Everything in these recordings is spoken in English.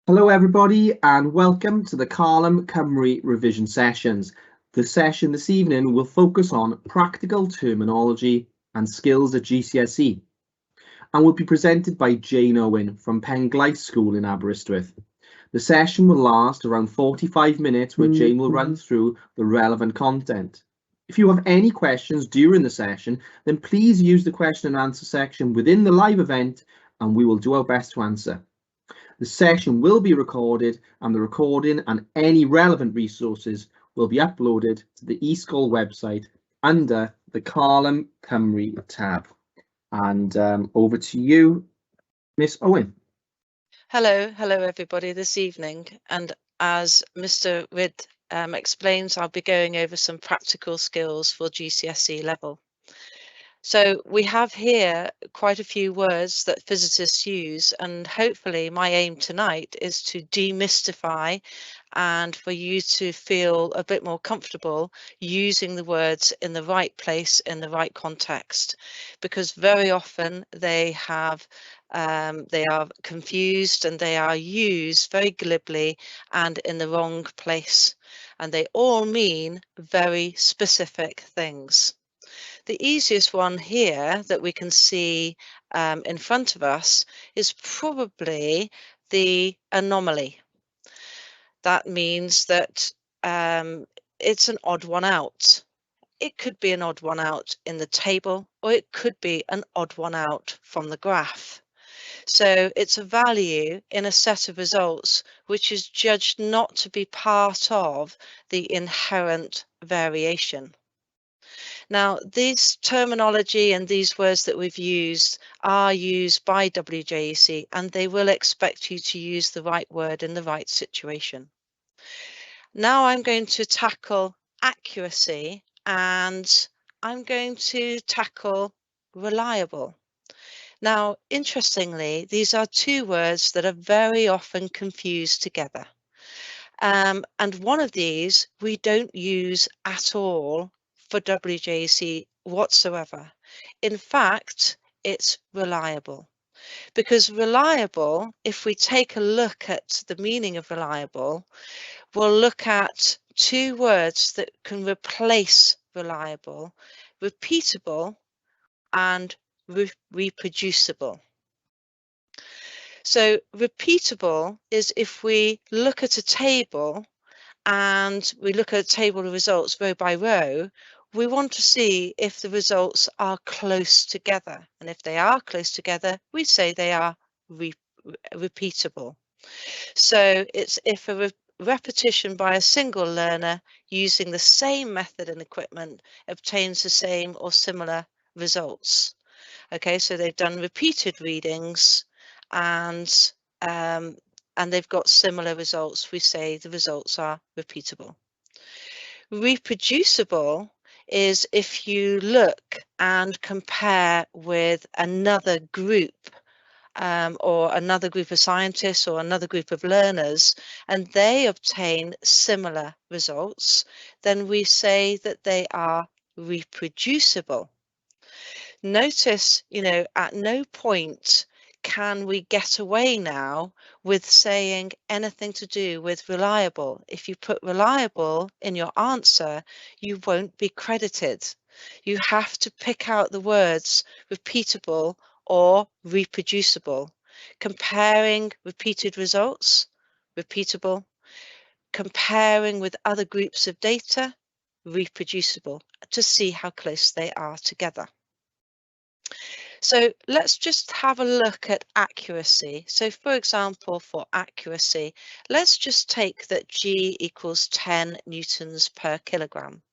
Hello everybody and welcome to the Carlum Cymru revision sessions. The session this evening will focus on practical terminology and skills at GCSE and will be presented by Jane Owen from Penglais School in Aberystwyth. The session will last around 45 minutes where Jane will run through the relevant content. If you have any questions during the session, then please use the question and answer section within the live event and we will do our best to answer. The session will be recorded and the recording and any relevant resources will be uploaded to the e-sgol website under the Carlum Cymru tab. And over to you, Miss Owen. Hello everybody this evening, and as Mr. Ridd explains, I'll be going over some practical skills for GCSE level. So we have here quite a few words that physicists use, and hopefully my aim tonight is to demystify and for you to feel a bit more comfortable using the words in the right place, in the right context, because very often they are confused and they are used very glibly and in the wrong place, and they all mean very specific things. The easiest one here that we can see in front of us is probably the anomaly. That means that it's an odd one out. It could be an odd one out in the table, or it could be an odd one out from the graph. So it's a value in a set of results which is judged not to be part of the inherent variation. Now, this terminology and these words that we've used are used by WJEC, and they will expect you to use the right word in the right situation. Now I'm going to tackle accuracy, and I'm going to tackle reliable. Now, interestingly, these are two words that are very often confused together. And one of these we don't use at all for WJC whatsoever. In fact, it's reliable. Because reliable, if we take a look at the meaning of reliable, we'll look at two words that can replace reliable: repeatable and reproducible. So repeatable is if we look at a table and we look at a table of results row by row, we want to see if the results are close together. And if they are close together, we say they are repeatable. So it's if a repetition by a single learner using the same method and equipment obtains the same or similar results. Okay, so they've done repeated readings and they've got similar results. We say the results are repeatable. Reproducible is if you look and compare with another group or another group of scientists or another group of learners, and they obtain similar results, then we say that they are reproducible. Notice, at no point can we get away now with saying anything to do with reliable. If you put reliable in your answer, you won't be credited. You have to pick out the words repeatable or reproducible. Comparing repeated results, repeatable. Comparing with other groups of data, reproducible, to see how close they are together. So let's just have a look at accuracy. So for example, for accuracy, let's just take that G equals 10 newtons per kilogram.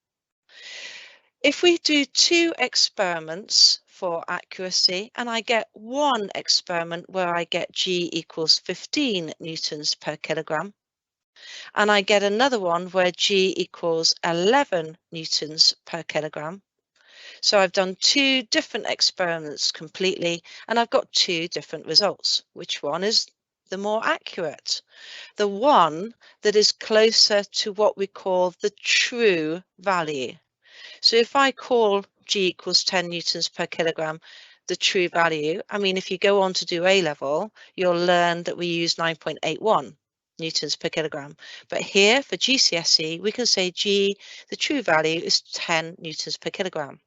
If we do two experiments for accuracy, and I get one experiment where I get G equals 15 newtons per kilogram, and I get another one where G equals 11 newtons per kilogram, so I've done two different experiments completely, and I've got two different results. Which one is the more accurate? The one that is closer to what we call the true value. So if I call G equals 10 newtons per kilogram the true value, I mean, if you go on to do A level, you'll learn that we use 9.81. newtons per kilogram. But here for GCSE, we can say G, the true value is 10 newtons per kilogram.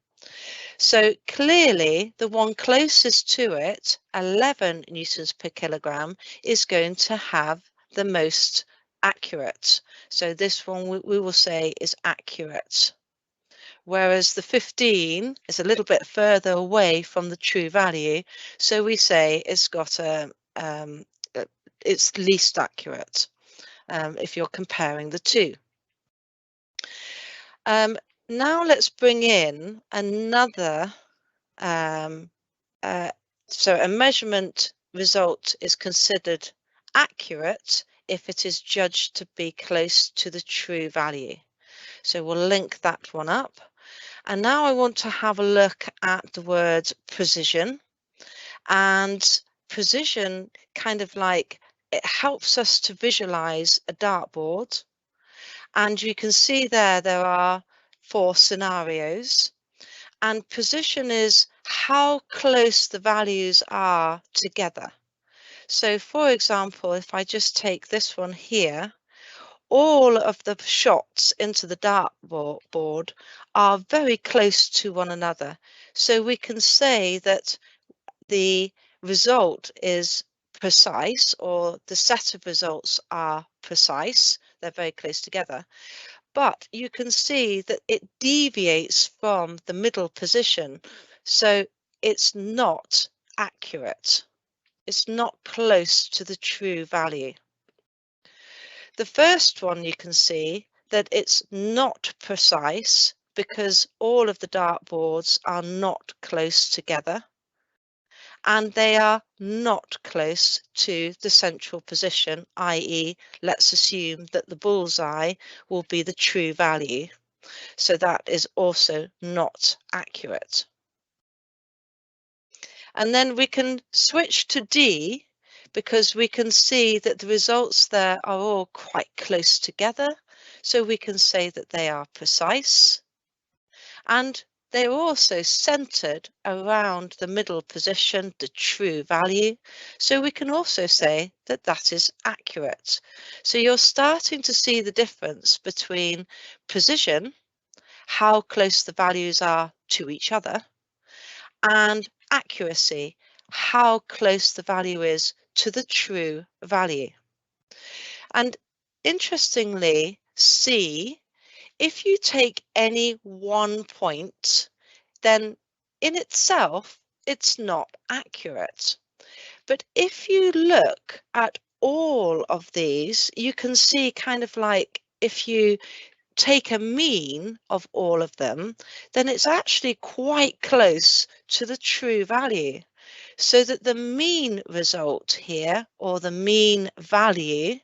So clearly the one closest to it, 11 newtons per kilogram, is going to have the most accurate. So this one we will say is accurate. Whereas the 15 is a little bit further away from the true value. So we say it's got it's least accurate if you're comparing the two. Now let's bring in another, so a measurement result is considered accurate if it is judged to be close to the true value. So we'll link that one up. And now I want to have a look at the word precision. And precision kind of like, it helps us to visualize a dartboard. And you can see there are 4 scenarios. And precision is how close the values are together. So for example, if I just take this one here, all of the shots into the dartboard are very close to one another. So we can say that the result is precise, or the set of results are precise. They're very close together. But you can see that it deviates from the middle position. So it's not accurate. It's not close to the true value. The first one, you can see that it's not precise because all of the dartboards are not close together, and they are not close to the central position, i.e. let's assume that the bullseye will be the true value. So that is also not accurate. And then we can switch to D, because we can see that the results there are all quite close together. So we can say that they are precise. And they're also centered around the middle position, the true value. So we can also say that that is accurate. So you're starting to see the difference between precision, how close the values are to each other, and accuracy, how close the value is to the true value. And interestingly, C, if you take any one point, then in itself, it's not accurate. But if you look at all of these, you can see kind of like if you take a mean of all of them, then it's actually quite close to the true value. So that the mean result here, or the mean value,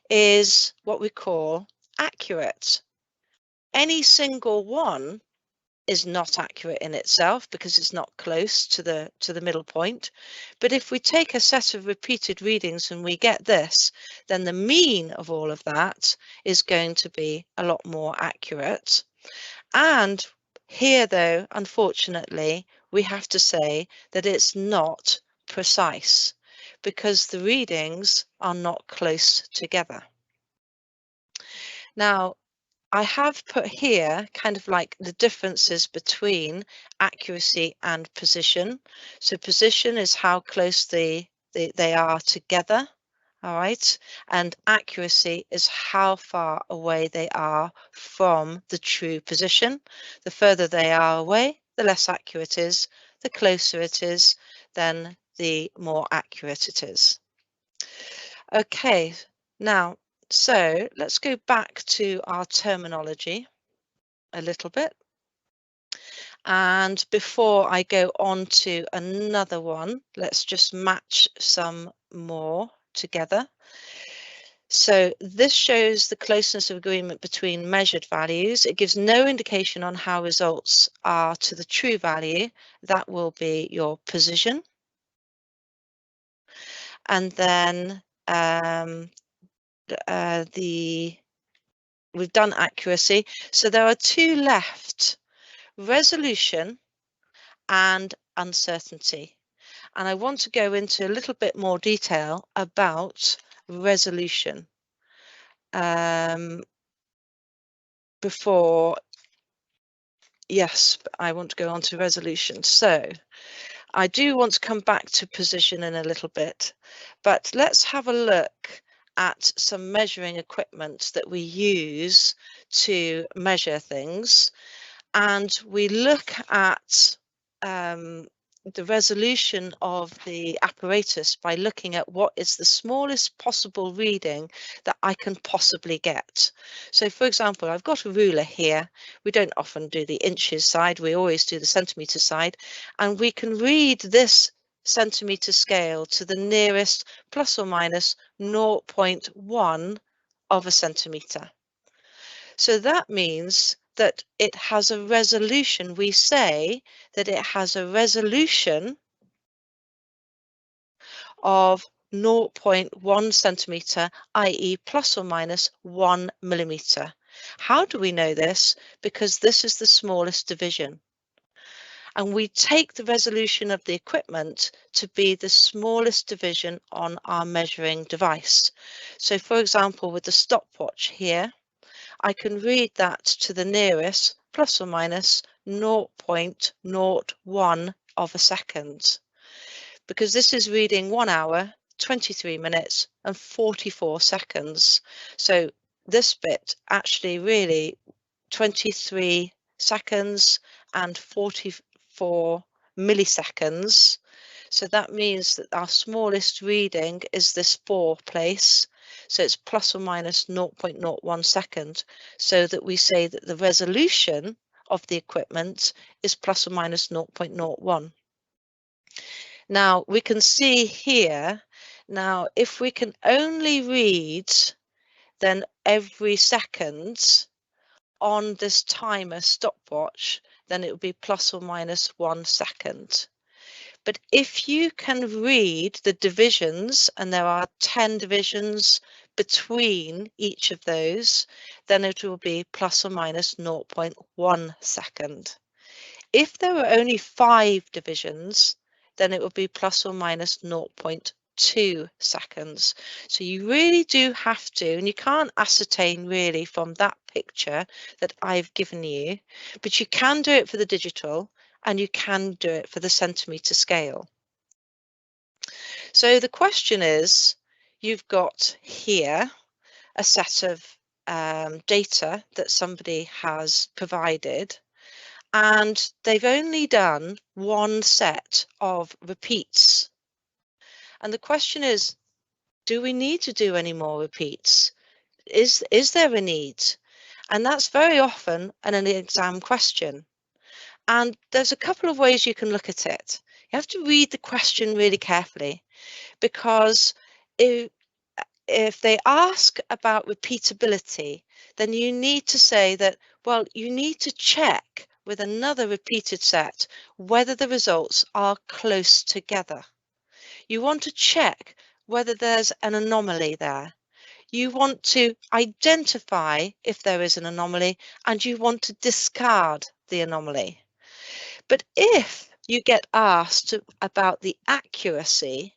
is what we call accurate. Any single one is not accurate in itself because it's not close to the middle point. But if we take a set of repeated readings and we get this, then the mean of all of that is going to be a lot more accurate. And here, though, unfortunately, we have to say that it's not precise because the readings are not close together. Now, I have put here kind of like the differences between accuracy and precision. So precision is how close they are together, all right? And accuracy is how far away they are from the true position. The further they are away, the less accurate it is. The closer it is, then the more accurate it is. Okay, now, so let's go back to our terminology a little bit. And before I go on to another one, let's just match some more together. So this shows the closeness of agreement between measured values. It gives no indication on how results are to the true value. That will be your precision. And then we've done accuracy. So there are 2 left, resolution and uncertainty. And I want to go into a little bit more detail about resolution before. Yes, I want to go on to resolution. So I do want to come back to position in a little bit, but let's have a look at some measuring equipment that we use to measure things. And we look at the resolution of the apparatus by looking at what is the smallest possible reading that I can possibly get. So for example, I've got a ruler here. We don't often do the inches side, we always do the centimetre side, and we can read this centimetre scale to the nearest plus or minus 0.1 of a centimetre. So that means that it has a resolution. We say that it has a resolution of 0.1 centimetre, i.e. plus or minus 1 millimetre. How do we know this? Because this is the smallest division. And we take the resolution of the equipment to be the smallest division on our measuring device. So for example, with the stopwatch here, I can read that to the nearest plus or minus 0.01 of a second, because this is reading 1 hour, 23 minutes and 44 seconds. So this bit actually really 23 seconds and 44 milliseconds. So that means that our smallest reading is this 4 place. So it's plus or minus 0.01 second. So that we say that the resolution of the equipment is plus or minus 0.01. Now we can see here, now if we can only read then every second on this timer stopwatch, then it would be plus or minus 1 second. But if you can read the divisions, and there are 10 divisions between each of those, then it will be plus or minus 0.1 second. If there were only 5 divisions, then it would be plus or minus 0.2 seconds. So you really do have to, and you can't ascertain really from that picture that I've given you, but you can do it for the digital and you can do it for the centimetre scale. So the question is, you've got here a set of data that somebody has provided, and they've only done one set of repeats. And the question is, do we need to do any more repeats? Is there a need? And that's very often an exam question. And there's a couple of ways you can look at it. You have to read the question really carefully, because if they ask about repeatability, then you need to say that, well, you need to check with another repeated set whether the results are close together. You want to check whether there's an anomaly there. You want to identify if there is an anomaly, and you want to discard the anomaly. But if you get asked about the accuracy,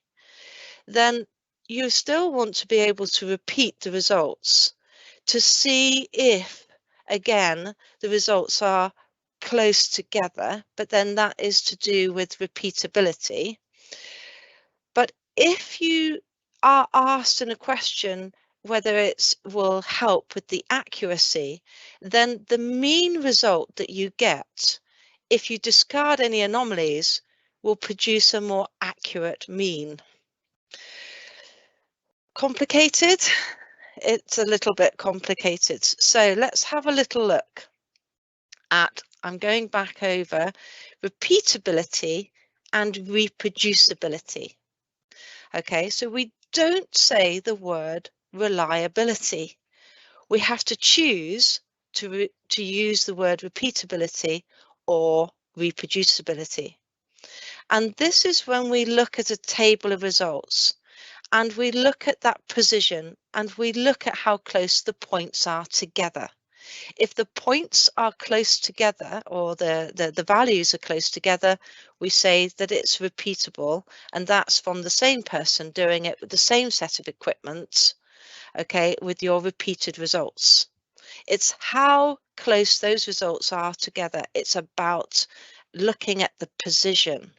then you still want to be able to repeat the results to see if, again, the results are close together, but then that is to do with repeatability. But if you are asked in a question whether it will help with the accuracy, then the mean result that you get, if you discard any anomalies, will produce a more accurate mean. Complicated? It's a little bit complicated. So let's have a little look at, I'm going back over repeatability and reproducibility. Okay, so we don't say the word reliability. We have to choose to use the word repeatability or reproducibility. And this is when we look at a table of results and we look at that precision and we look at how close the points are together. If the points are close together, or the values are close together, we say that it's repeatable, and that's from the same person doing it with the same set of equipment, okay, with your repeated results. It's how close those results are together. It's about looking at the precision.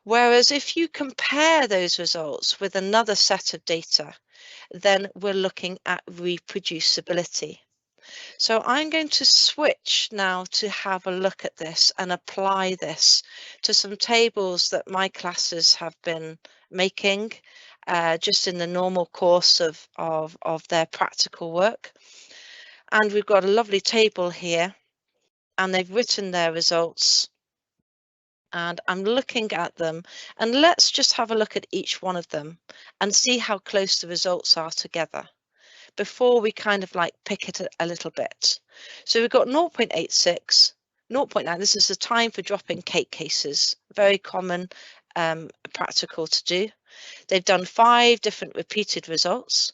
Whereas if you compare those results with another set of data, then we're looking at reproducibility. So I'm going to switch now to have a look at this and apply this to some tables that my classes have been making just in the normal course of their practical work. And we've got a lovely table here, and they've written their results. And I'm looking at them, and let's just have a look at each one of them and see how close the results are together before we kind of like pick it a little bit. So we've got 0.86, 0.9. This is the time for dropping cake cases, very common practical to do. They've done 5 different repeated results: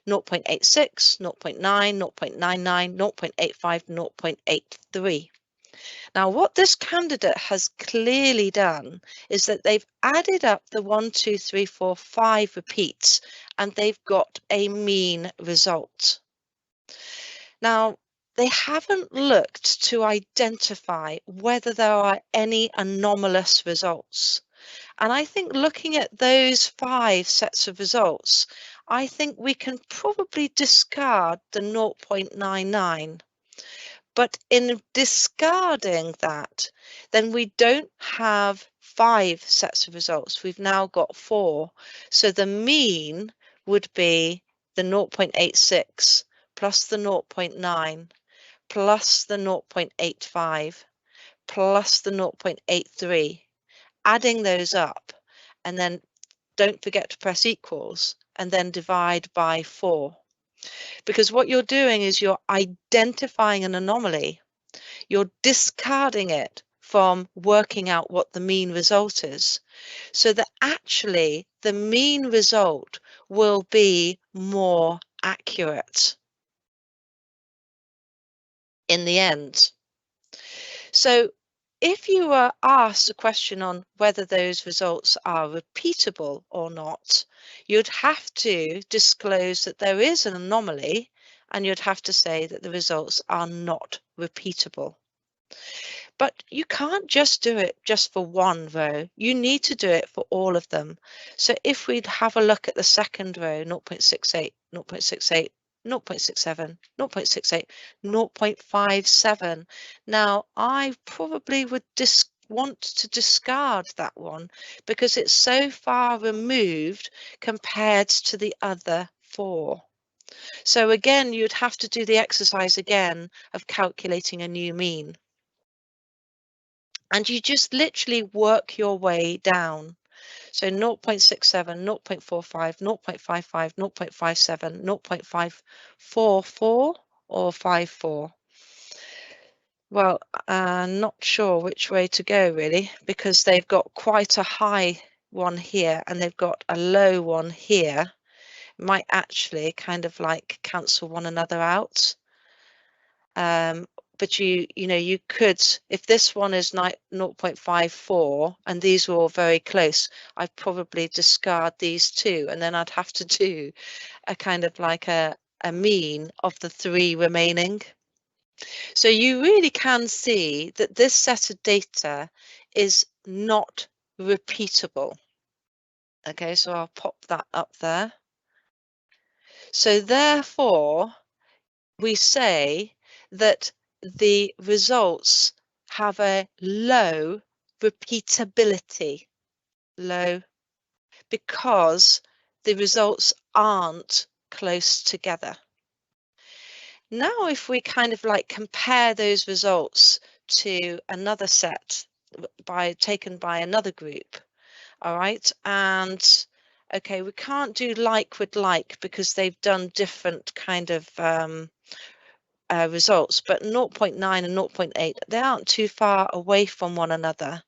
0.86, 0.9, 0.99, 0.85, 0.83. Now, what this candidate has clearly done is that they've added up the 1, 2, 3, 4, 5 repeats, and they've got a mean result. Now, they haven't looked to identify whether there are any anomalous results. And I think looking at those 5 sets of results, I think we can probably discard the 0.99. But in discarding that, then we don't have 5 sets of results. We've now got 4. So the mean would be the 0.86 plus the 0.9 plus the 0.85 plus the 0.83, adding those up, and then don't forget to press equals and then divide by 4. Because what you're doing is you're identifying an anomaly. You're discarding it from working out what the mean result is, so that actually the mean result will be more accurate in the end. So if you are asked a question on whether those results are repeatable or not, you'd have to disclose that there is an anomaly, and you'd have to say that the results are not repeatable. But you can't just do it just for one row. You need to do it for all of them. So if we'd have a look at the second row, 0.68, 0.68, 0.67, 0.68, 0.57. Now, I probably would want to discard that one because it's so far removed compared to the other 4. So again, you'd have to do the exercise again of calculating a new mean. And you just literally work your way down. So 0.67, 0.45, 0.55, 0.57, 0.544 or 54. Well, not sure which way to go really, because they've got quite a high one here and they've got a low one here. Might actually kind of like cancel one another out. But you know, you could, if this one is 0.54 and these were all very close, I'd probably discard these 2, and then I'd have to do a kind of like a mean of the 3 remaining. So you really can see that this set of data is not repeatable. Okay, so I'll pop that up there. So therefore, we say that the results have a low repeatability, low, because the results aren't close together. Now, if we kind of like compare those results to another set taken by another group, all right, and okay, we can't do like with like because they've done different kind of results, but 0.9 and 0.8, they aren't too far away from one another,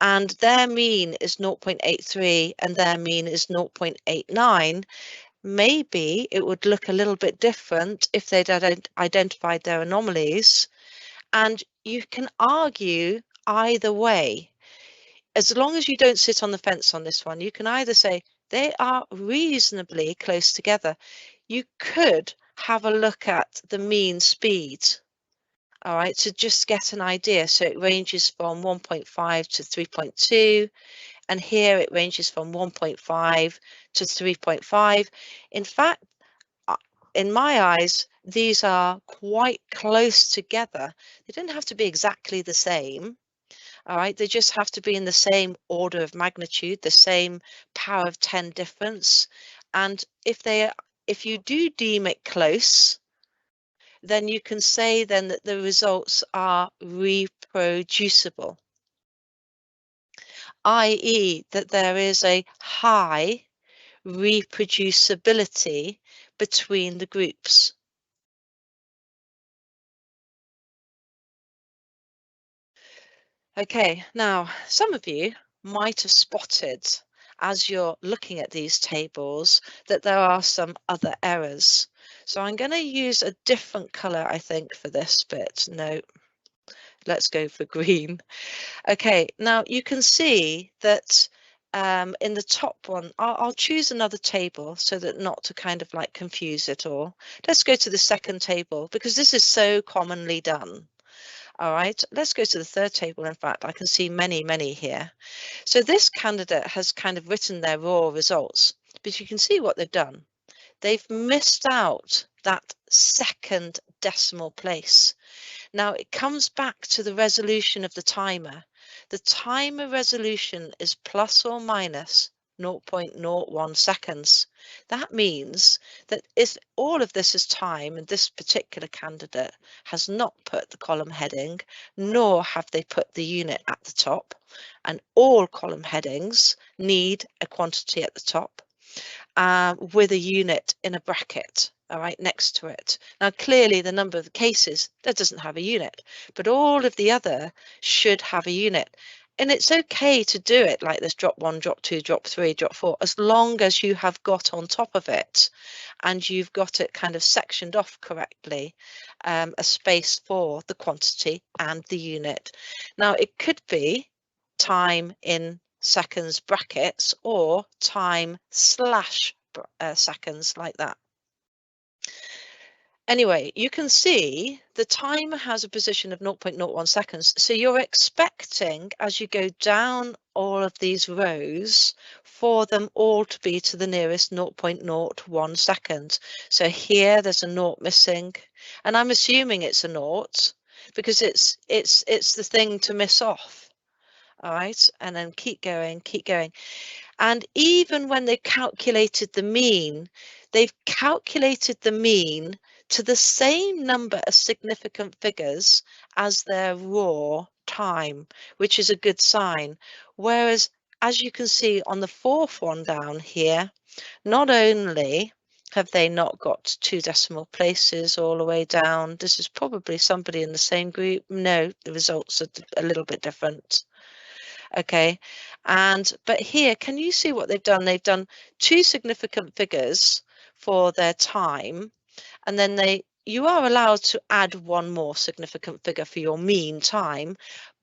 and their mean is 0.83 and their mean is 0.89. Maybe it would look a little bit different if they'd identified their anomalies, and you can argue either way. As long as you don't sit on the fence on this one, you can either say they are reasonably close together. You could have a look at the mean speed, all right, to just get an idea. So it ranges from 1.5 to 3.2, and here it ranges from 1.5 to 3.5. In fact, in my eyes, these are quite close together. They don't have to be exactly the same. All right, they just have to be in the same order of magnitude, the same power of 10 difference. And if you do deem it close, then you can say then that the results are reproducible, i.e. that there is a high reproducibility between the groups. Okay, now some of you might have spotted as you're looking at these tables that there are some other errors. So I'm going to use a different colour, I think, for this bit. No, let's go for green. Okay, now you can see that in the top one, I'll choose another table so that not to kind of like confuse it all. Let's go to the second table because this is so commonly done. All right, let's go to the third table. In fact, I can see many here. So this candidate has kind of written their raw results, but you can see what they've done. They've missed out that second decimal place. Now it comes back to the resolution of the timer. The timer resolution is plus or minus 0.01 seconds. That means that if all of this is time and this particular candidate has not put the column heading, nor have they put the unit at the top, and all column headings need a quantity at the top with a unit in a bracket, all right, next to it. Now, clearly the number of cases that doesn't have a unit, but all of the other should have a unit. And it's okay to do it like this: drop 1, drop 2, drop 3, drop 4, as long as you have got on top of it and you've got it kind of sectioned off correctly, a space for the quantity and the unit. Now, it could be time in seconds brackets or time slash seconds, like that. Anyway, you can see the timer has a position of 0.01 seconds. So you're expecting, as you go down all of these rows, for them all to be to the nearest 0.01 seconds. So here there's a naught missing, and I'm assuming it's a naught because it's the thing to miss off. All right, and then keep going. And even when they calculated the mean, they've calculated the mean to the same number of significant figures as their raw time, which is a good sign. Whereas, as you can see on the fourth one down here, not only have they not got 2 decimal places all the way down, this is probably somebody in the same group. No, the results are a little bit different. Okay, but here, can you see what they've done? They've done 2 significant figures for their time, and then you are allowed to add 1 more significant figure for your mean time,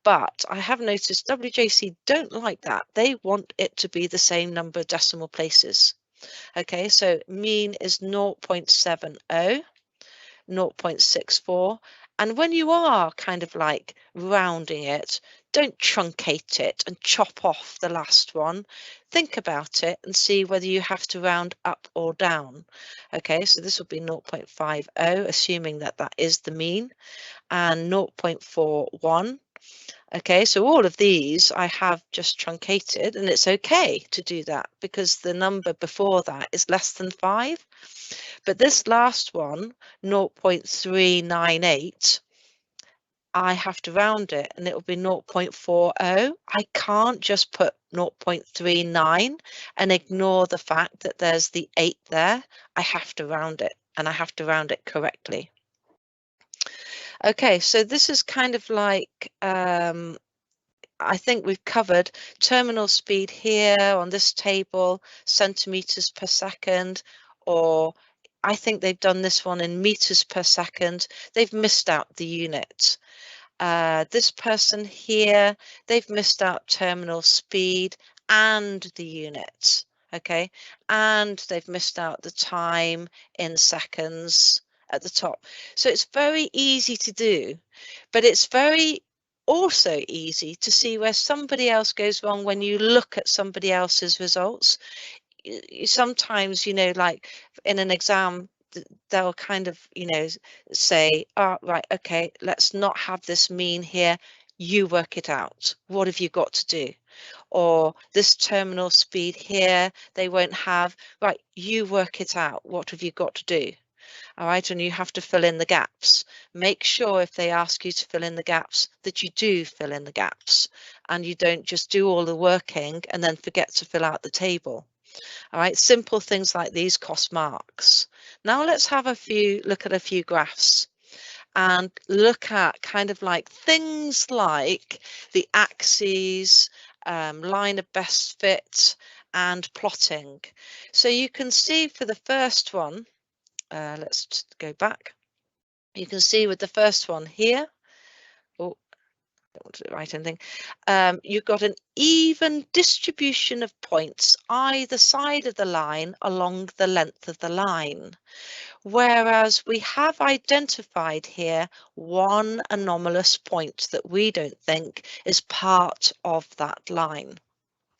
but I have noticed WJC don't like that. They want it to be the same number of decimal places. Okay, so mean is 0.70, 0.64, and when you are kind of like rounding it, don't truncate it and chop off the last one. Think about it and see whether you have to round up or down. Okay, so this will be 0.50, assuming that that is the mean, and 0.41. Okay, so all of these I have just truncated, and it's okay to do that because the number before that is less than 5. But this last one, 0.398, I have to round it and it will be 0.40. I can't just put 0.39 and ignore the fact that there's the 8 there. I have to round it, and I have to round it correctly. Okay, so this is kind of like, I think we've covered terminal speed here on this table, centimeters per second, or I think they've done this one in meters per second. They've missed out the unit. This person here, they've missed out terminal speed and the unit, okay, and they've missed out the time in seconds at the top. So it's very easy to do, but it's very also easy to see where somebody else goes wrong when you look at somebody else's results. Sometimes, you know, like in an exam, they'll kind of, you know, say, oh, right, okay, let's not have this mean here. You work it out. What have you got to do? Or this terminal speed here, they won't have, right, you work it out. What have you got to do? All right, and you have to fill in the gaps. Make sure if they ask you to fill in the gaps that you do fill in the gaps and you don't just do all the working and then forget to fill out the table. All right, simple things like these cost marks. Now let's have look at a few graphs and look at kind of like things like the axes, line of best fit and plotting. So you can see for the first one, let's just go back. You can see with the first one here, oh, don't want to write anything. You've got an even distribution of points either side of the line along the length of the line. Whereas we have identified here one anomalous point that we don't think is part of that line.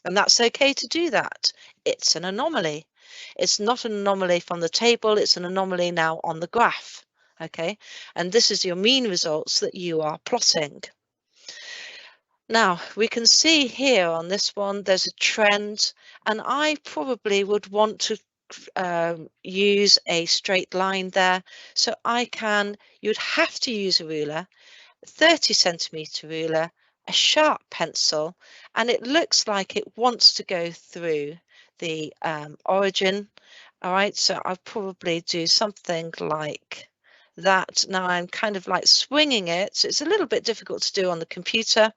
And that's okay to do that. It's an anomaly. It's not an anomaly from the table, it's an anomaly now on the graph. Okay, and this is your mean results that you are plotting. Now we can see here on this one there's a trend, and I probably would want to use a straight line there. So you'd have to use a ruler, 30 centimetre ruler, a sharp pencil, and it looks like it wants to go through the origin. All right, so I'll probably do something like that. Now I'm kind of like swinging it, so it's a little bit difficult to do on the computer.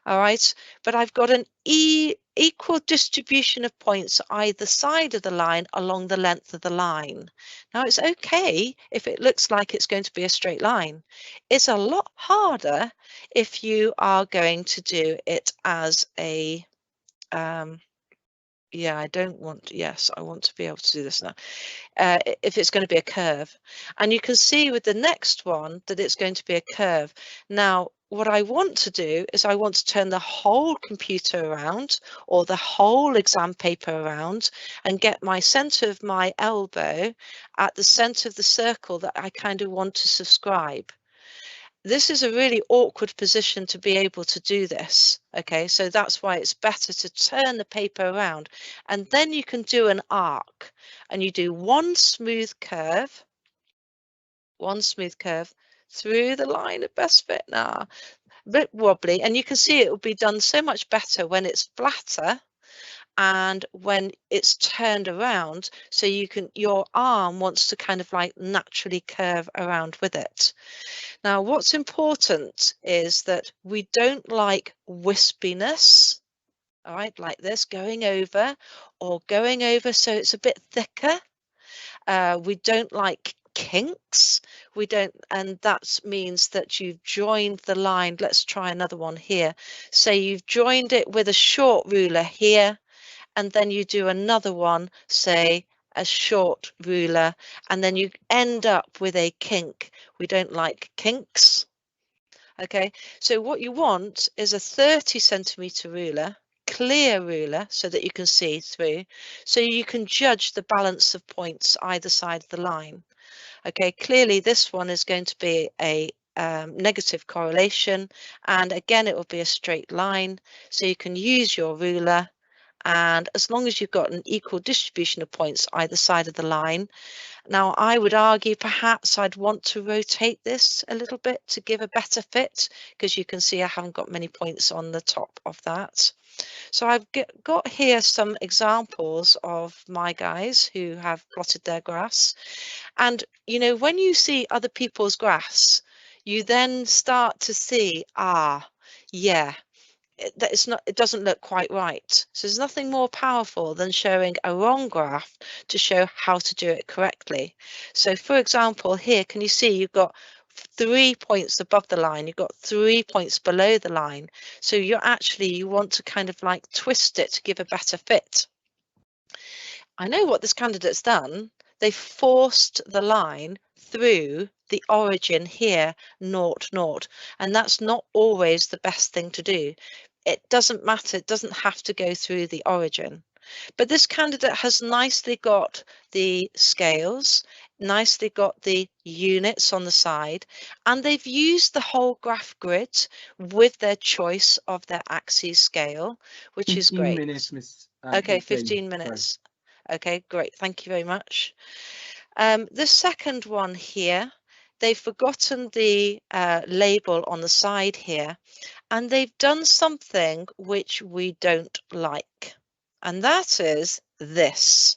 All right, but I've got an equal distribution of points either side of the line along the length of the line. Now it's okay if it looks like it's going to be a straight line. It's a lot harder if you are going to do it as a yeah, I want to be able to do this now. If it's going to be a curve. And you can see with the next one that it's going to be a curve. Now, what I want to do is I want to turn the whole computer around or the whole exam paper around and get my center of my elbow at the center of the circle that I kind of want to subscribe. This is a really awkward position to be able to do this. Okay, so that's why it's better to turn the paper around, and then you can do an arc and you do one smooth curve through the line of best fit. Now, a bit wobbly, and you can see it will be done so much better when it's flatter and when it's turned around, so your arm wants to kind of like naturally curve around with it. Now, what's important is that we don't like wispiness, all right, like this, going over so it's a bit thicker. We don't like kinks, and that means that you've joined the line. Let's try another one here. Say you've joined it with a short ruler here, and then you do another one, say a short ruler, and then you end up with a kink. We don't like kinks. Okay, so what you want is a 30 centimetre ruler, clear ruler, so that you can see through, so you can judge the balance of points either side of the line. Okay, clearly this one is going to be a negative correlation, and again it will be a straight line, so you can use your ruler, and as long as you've got an equal distribution of points either side of the line. Now I would argue perhaps I'd want to rotate this a little bit to give a better fit, because you can see I haven't got many points on the top of that. So I've got here some examples of my guys who have plotted their graphs, and you know, when you see other people's graphs, you then start to see, yeah, it doesn't look quite right. So there's nothing more powerful than showing a wrong graph to show how to do it correctly. So for example, here, can you see you've got 3 points above the line, you've got 3 points below the line. So you want to kind of like twist it to give a better fit. I know what this candidate's done. They forced the line through the origin here, 0, 0, and that's not always the best thing to do. It doesn't matter, it doesn't have to go through the origin. But this candidate has nicely got the scales, nicely got the units on the side, and they've used the whole graph grid with their choice of their axis scale, which is great. 15 minutes, Miss. Okay, 15 minutes. Sorry. Okay, great. Thank you very much. The second one here, they've forgotten the label on the side here, and they've done something which we don't like. And that is this,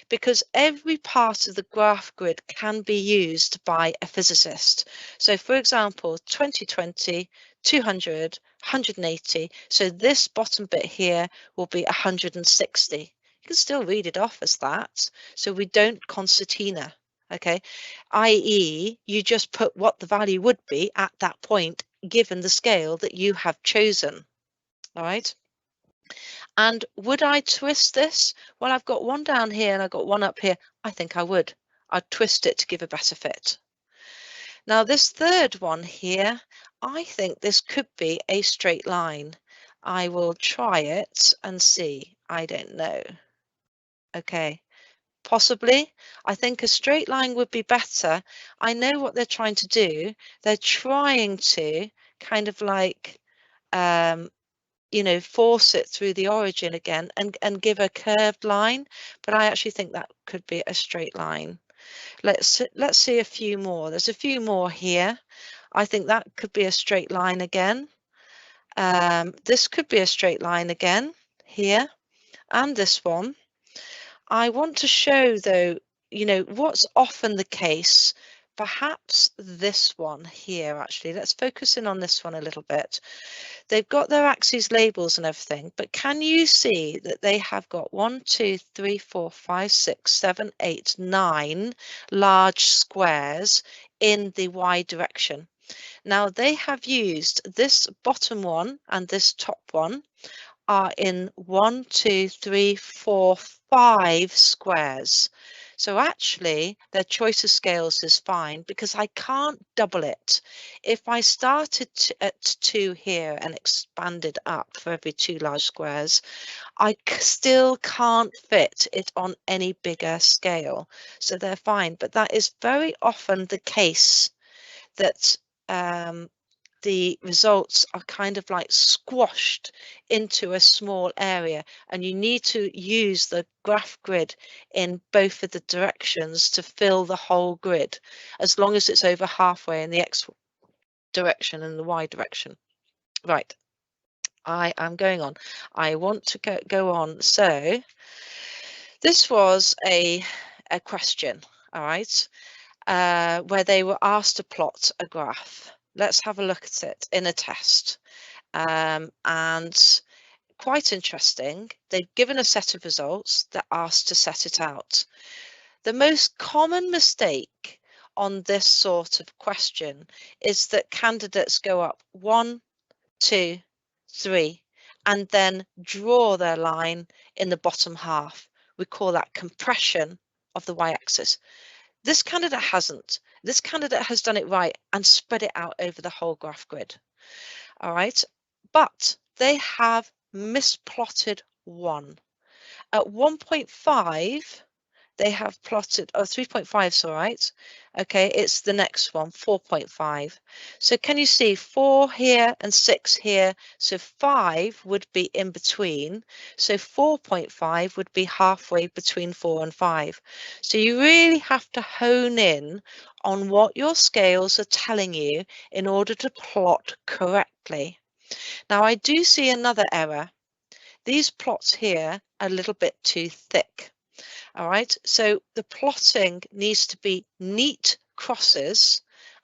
because every part of the graph grid can be used by a physicist. So for example, 2020, 200, 180. So this bottom bit here will be 160. You can still read it off as that. So we don't concertina, okay? i.e. you just put what the value would be at that point, given the scale that you have chosen, all right? And would I twist this? Well, I've got one down here and I've got one up here. I think I would. I'd twist it to give a better fit. Now this third one here, I think this could be a straight line. I will try it and see. I don't know. Okay, possibly. I think a straight line would be better. I know what they're trying to do. They're trying to kind of like you know, force it through the origin again and give a curved line, but I actually think that could be a straight line. Let's see a few more. There's a few more here. I think that could be a straight line again. This could be a straight line again here, and this one. I want to show though, you know, what's often the case. Perhaps this one here, actually. Let's focus in on this one a little bit. They've got their axes labels and everything, but can you see that they have got 1, 2, 3, 4, 5, 6, 7, 8, 9 large squares in the Y direction? Now they have used this bottom one and this top one are in 1, 2, 3, 4, 5 squares. So actually their choice of scales is fine because I can't double it. If I started at 2 here and expanded up for every 2 large squares, I still can't fit it on any bigger scale. So they're fine, but that is very often the case that the results are kind of like squashed into a small area, and you need to use the graph grid in both of the directions to fill the whole grid, as long as it's over halfway in the X direction and the Y direction. Right, I am going on. I want to go on. So this was a question, all right, where they were asked to plot a graph. Let's have a look at it in a test. And quite interesting, they've given a set of results that asked to set it out. The most common mistake on this sort of question is that candidates go up 1, 2, 3, and then draw their line in the bottom half. We call that compression of the y-axis. This candidate hasn't. This candidate has done it right and spread it out over the whole graph grid. All right, but they have misplotted 1. At 1.5, they have plotted, 3.5 is all right. Okay, it's the next one, 4.5. So can you see 4 here and 6 here? So 5 would be in between. So 4.5 would be halfway between 4 and 5. So you really have to hone in on what your scales are telling you in order to plot correctly. Now I do see another error. These plots here are a little bit too thick. All right, so the plotting needs to be neat crosses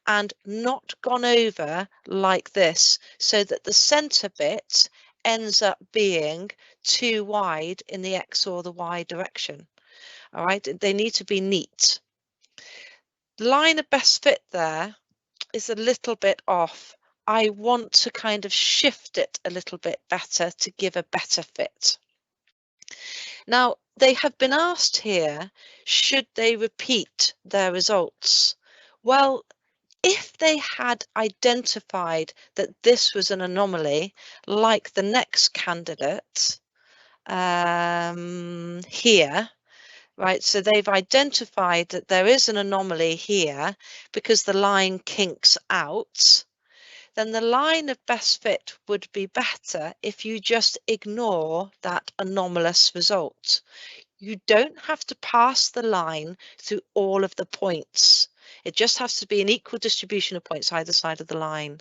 and not gone over like this, so that the center bit ends up being too wide in the X or the Y direction. All right, they need to be neat. The line of best fit there is a little bit off. I want to kind of shift it a little bit better to give a better fit. Now, they have been asked here, should they repeat their results? Well, if they had identified that this was an anomaly, like the next candidate here, right, so they've identified that there is an anomaly here because the line kinks out, then the line of best fit would be better if you just ignore that anomalous result. You don't have to pass the line through all of the points. It just has to be an equal distribution of points either side of the line.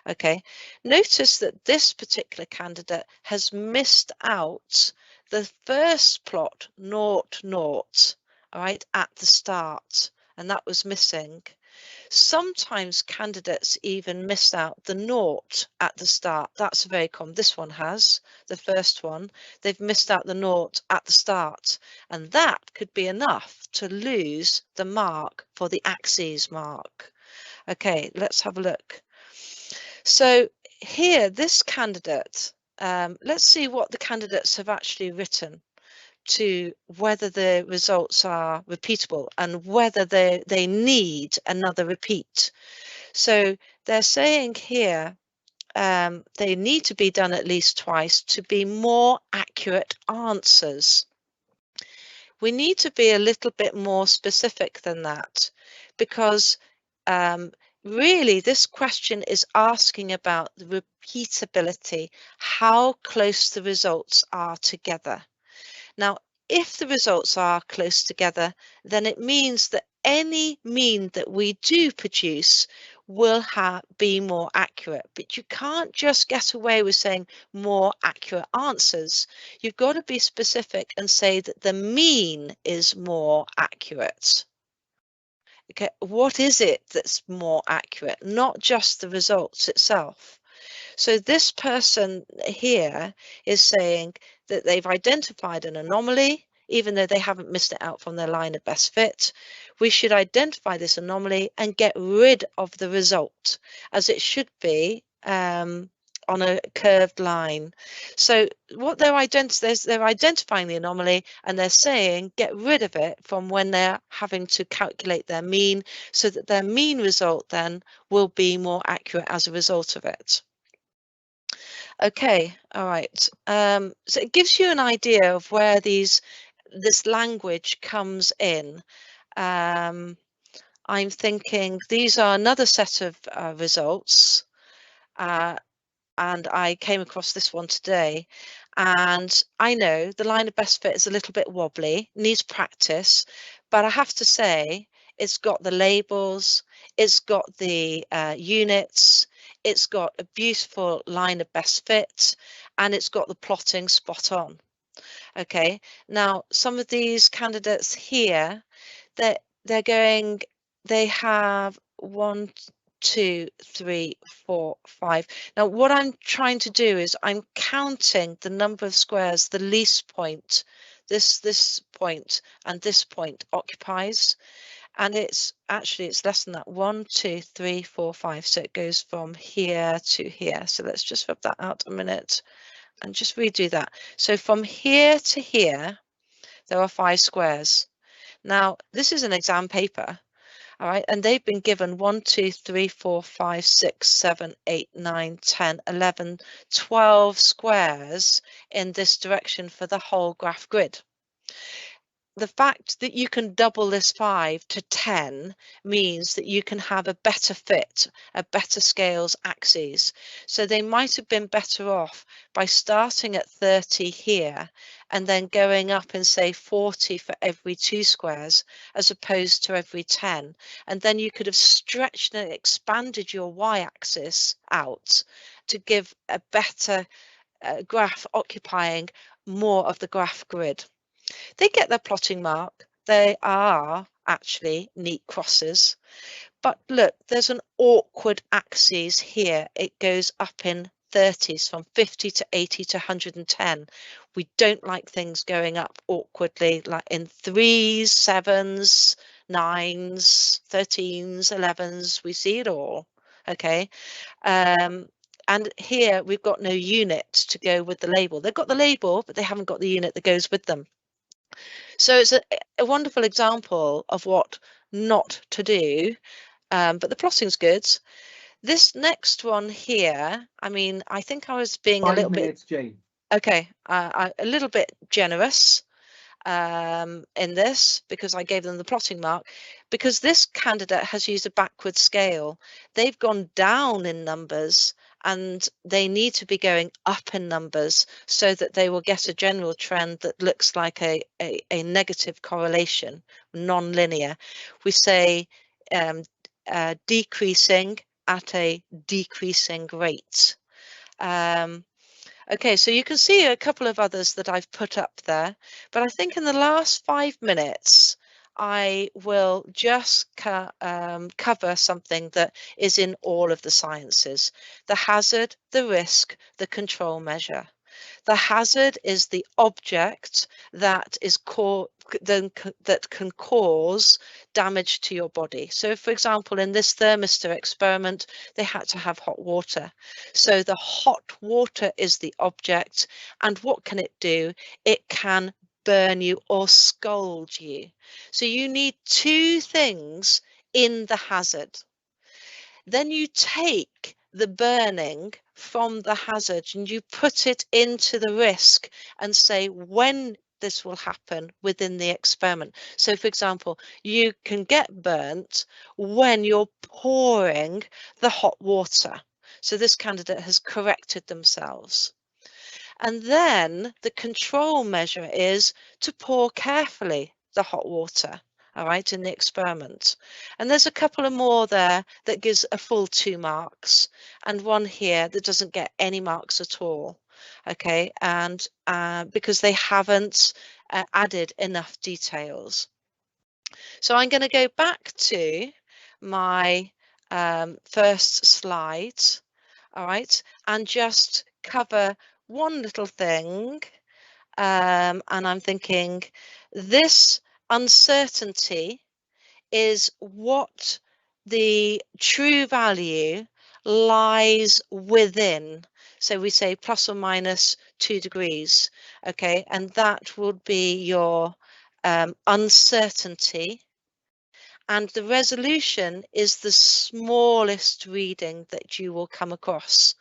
Okay, notice that this particular candidate has missed out the first plot 0, 0, all right, at the start, and that was missing. Sometimes candidates even miss out the 0 at the start. That's very common. This one has, the first one. They've missed out the 0 at the start, and that could be enough to lose the mark for the axes mark. Okay, let's have a look. So here, this candidate, let's see what the candidates have actually written to whether the results are repeatable and whether they need another repeat. So they're saying here they need to be done at least twice to be more accurate answers. We need to be a little bit more specific than that, because really this question is asking about the repeatability, how close the results are together. Now, if the results are close together, then it means that any mean that we do produce will be more accurate. But you can't just get away with saying more accurate answers. You've got to be specific and say that the mean is more accurate. Okay, what is it that's more accurate? Not just the results itself. So this person here is saying that they've identified an anomaly, even though they haven't missed it out from their line of best fit. We should identify this anomaly and get rid of the result, as it should be on a curved line. So what they're identifying the anomaly, and they're saying get rid of it from when they're having to calculate their mean, so that their mean result then will be more accurate as a result of it. Okay, all right. So it gives you an idea of where this language comes in. I'm thinking these are another set of results, and I came across this one today. And I know the line of best fit is a little bit wobbly, needs practice, but I have to say it's got the labels, it's got the units, it's got a beautiful line of best fit, and it's got the plotting spot on. Okay, now some of these candidates here, they have 1, 2, 3, 4, 5. Now what I'm trying to do is I'm counting the number of squares the least point this point and this point occupies, and it's less than that. 1, 2, 3, 4, 5. So it goes from here to here. So let's just rub that out a minute and just redo that. So from here to here there are 5 squares. Now this is an exam paper. All right, and they've been given 1, 2, 3, 4, 5, 6, 7, 8, 9, 10, 11, 12 squares in this direction for the whole graph grid. The fact that you can double this 5 to 10 means that you can have a better fit, a better scales axes. So they might have been better off by starting at 30 here and then going up and say 40 for every 2 squares as opposed to every 10. And then you could have stretched and expanded your y-axis out to give a better graph occupying more of the graph grid. They get their plotting mark. They are actually neat crosses. But look, there's an awkward axis here. It goes up in 30s from 50 to 80 to 110. We don't like things going up awkwardly, like in 3s, 7s, 9s, 13s, 11s, we see it all. Okay, and here we've got no unit to go with the label. They've got the label, but they haven't got the unit that goes with them. So it's a wonderful example of what not to do, but the plotting's good. This next one here, I mean, I think I was being a little 5 minutes, Jane. Okay, a little bit generous in this, because I gave them the plotting mark, because this candidate has used a backward scale. They've gone down in numbers and they need to be going up in numbers so that they will get a general trend that looks like a negative correlation, non-linear. We say decreasing at a decreasing rate. Okay, so you can see a couple of others that I've put up there, but I think in the last 5 minutes, I will just cover something that is in all of the sciences: the hazard, the risk, the control measure. The hazard is the object that is that can cause damage to your body. So, for example, in this thermistor experiment, they had to have hot water. So the hot water is the object, and what can it do? It can burn you or scald you. So you need two things in the hazard. Then you take the burning from the hazard and you put it into the risk and say when this will happen within the experiment. So, for example, you can get burnt when you're pouring the hot water. So this candidate has corrected themselves. And then the control measure is to pour carefully the hot water, all right, in the experiment. And there's a couple of more there that gives a full 2 marks, and one here that doesn't get any marks at all. Okay, and because they haven't added enough details. So I'm going to go back to my first slide, all right, and just cover one little thing, and I'm thinking this uncertainty is what the true value lies within. So we say plus or minus 2 degrees, okay, and that would be your uncertainty, and the resolution is the smallest reading that you will come across.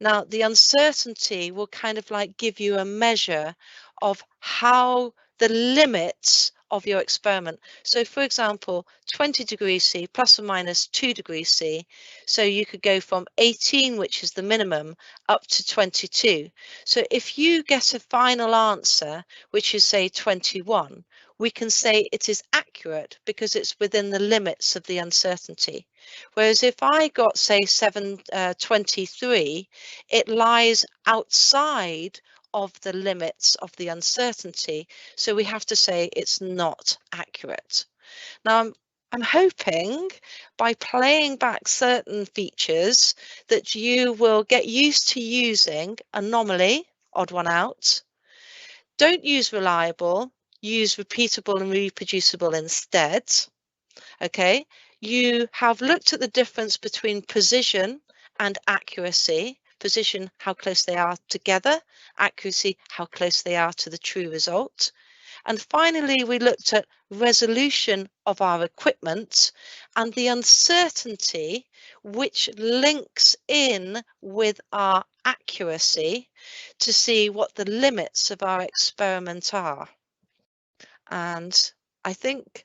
Now, the uncertainty will kind of like give you a measure of how the limits of your experiment. So, for example, 20 degrees C plus or minus 2 degrees C. So you could go from 18, which is the minimum, up to 22. So if you get a final answer, which is say 21, we can say it is accurate because it's within the limits of the uncertainty. Whereas if I got, say, 723, it lies outside of the limits of the uncertainty. So we have to say it's not accurate. Now, I'm hoping by playing back certain features that you will get used to using anomaly, odd one out. Don't use reliable, use repeatable and reproducible instead. Okay, you have looked at the difference between precision and accuracy. Precision, how close they are together. Accuracy, how close they are to the true result. And finally, we looked at resolution of our equipment and the uncertainty which links in with our accuracy to see what the limits of our experiment are. And I think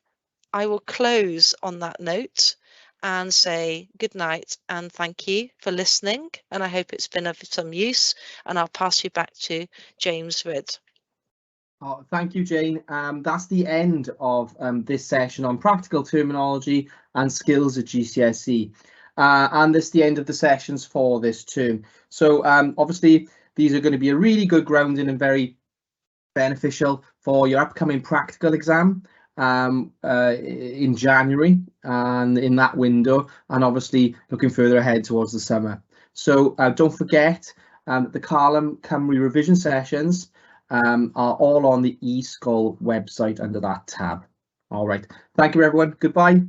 I will close on that note and say good night and thank you for listening, and I hope it's been of some use, and I'll pass you back to James Ridd. Oh, thank you, Jane. That's the end of this session on practical terminology and skills at GCSE. And this is the end of the sessions for this term. So obviously, these are going to be a really good grounding and very beneficial for your upcoming practical exam in January and in that window, and obviously looking further ahead towards the summer. So don't forget the Carlum Cymru revision sessions are all on the e-sgol website under that tab. All right. Thank you, everyone. Goodbye.